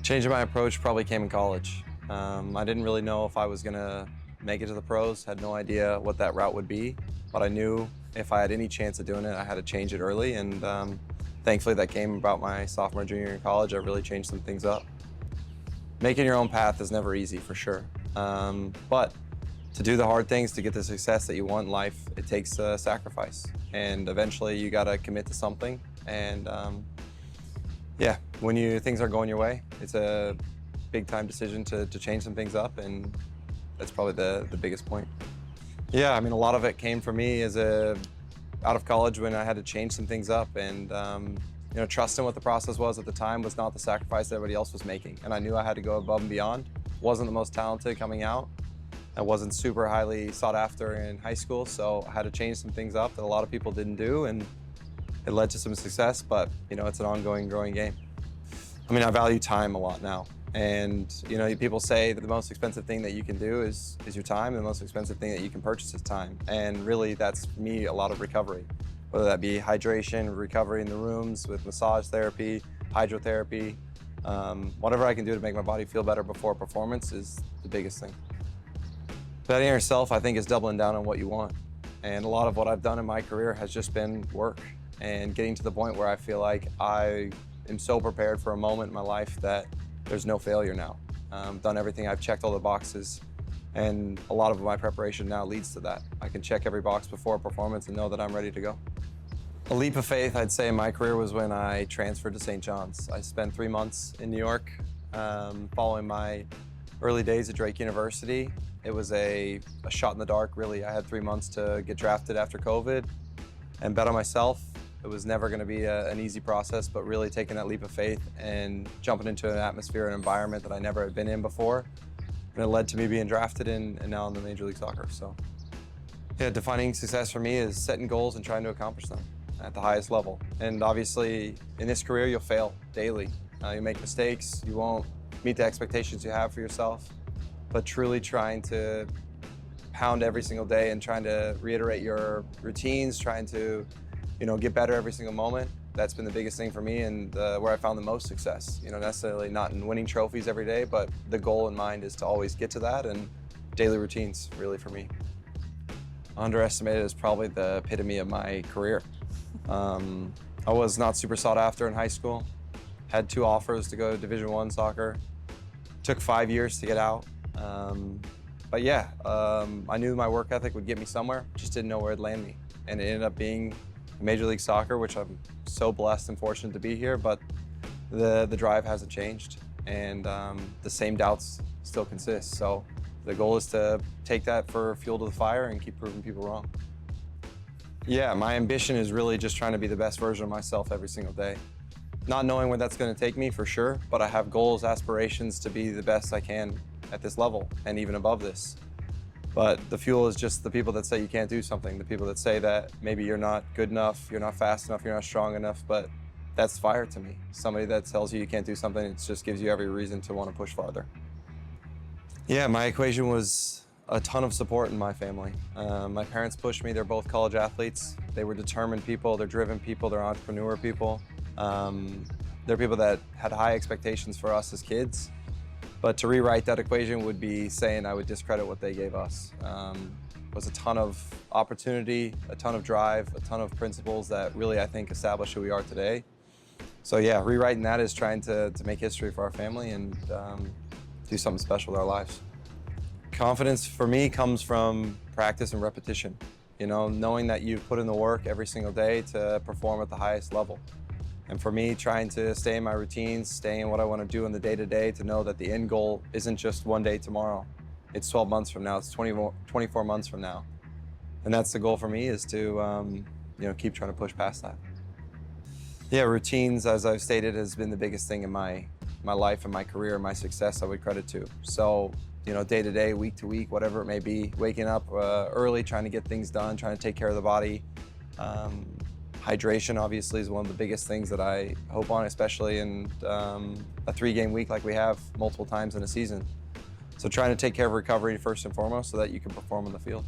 Changing my approach probably came in college. I didn't really know if I was gonna make it to the pros, had no idea what that route would be, but I knew if I had any chance of doing it, I had to change it early, and thankfully that came about my sophomore, junior year in college. I really changed some things up. Making your own path is never easy, for sure, but to do the hard things, to get the success that you want in life, it takes a sacrifice, and eventually you gotta commit to something, and yeah, when things aren't going your way, it's a big time decision to change some things up, and that's probably the biggest point. Yeah, I mean, a lot of it came for me out of college when I had to change some things up, and trusting what the process was at the time was not the sacrifice that everybody else was making, and I knew I had to go above and beyond. Wasn't the most talented coming out. I wasn't super highly sought after in high school, so I had to change some things up that a lot of people didn't do, and it led to some success, but it's an ongoing, growing game. I mean, I value time a lot now. And people say that the most expensive thing that you can do is your time, and the most expensive thing that you can purchase is time. And really, that's, for me, a lot of recovery. Whether that be hydration, recovery in the rooms with massage therapy, hydrotherapy, whatever I can do to make my body feel better before a performance is the biggest thing. Betting on yourself, I think, is doubling down on what you want. And a lot of what I've done in my career has just been work and getting to the point where I feel like I am so prepared for a moment in my life that there's no failure now. Done everything, I've checked all the boxes, and a lot of my preparation now leads to that. I can check every box before a performance and know that I'm ready to go. A leap of faith, I'd say, in my career was when I transferred to St. John's. I spent 3 months in New York following my early days at Drake University. It was a shot in the dark, really. I had 3 months to get drafted after COVID and bet on myself. It was never going to be an easy process, but really taking that leap of faith and jumping into an atmosphere and environment that I never had been in before. And it led to me being drafted and now in the Major League Soccer. So yeah, defining success for me is setting goals and trying to accomplish them at the highest level. And obviously, in this career, you'll fail daily. You make mistakes, you won't meet the expectations you have for yourself, but truly trying to pound every single day and trying to reiterate your routines, trying to get better every single moment. That's been the biggest thing for me, and where I found the most success. Necessarily not in winning trophies every day, but the goal in mind is to always get to that, and daily routines, really, for me. Underestimated is probably the epitome of my career. I was not super sought after in high school. Had 2 offers to go to Division I soccer. Took 5 years to get out. But yeah, I knew my work ethic would get me somewhere, just didn't know where it'd land me. And it ended up being Major League Soccer, which I'm so blessed and fortunate to be here, but the drive hasn't changed, and the same doubts still consist. So the goal is to take that for fuel to the fire and keep proving people wrong. Yeah, my ambition is really just trying to be the best version of myself every single day. Not knowing where that's going to take me, for sure, but I have goals, aspirations to be the best I can at this level and even above this. But the fuel is just the people that say you can't do something, the people that say that maybe you're not good enough, you're not fast enough, you're not strong enough, but that's fire to me. Somebody that tells you can't do something, it just gives you every reason to want to push farther. Yeah, my equation was a ton of support in my family. My parents pushed me. They're both college athletes. They were determined people, they're driven people, they're entrepreneur people. They're people that had high expectations for us as kids. But to rewrite that equation would be saying I would discredit what they gave us. It was a ton of opportunity, a ton of drive, a ton of principles that really, I think, established who we are today. So yeah, rewriting that is trying to make history for our family and do something special with our lives. Confidence for me comes from practice and repetition. Knowing that you've put in the work every single day to perform at the highest level. And for me, trying to stay in my routines, stay in what I want to do in the day-to-day, to know that the end goal isn't just one day tomorrow. It's 12 months from now, it's 24 months from now. And that's the goal for me, is to keep trying to push past that. Yeah, routines, as I've stated, has been the biggest thing in my life and my career and my success I would credit to. So, day-to-day, week-to-week, whatever it may be, waking up early, trying to get things done, trying to take care of the body. Hydration, obviously, is one of the biggest things that I hope on, especially in a 3-game week like we have multiple times in a season. So trying to take care of recovery first and foremost so that you can perform on the field.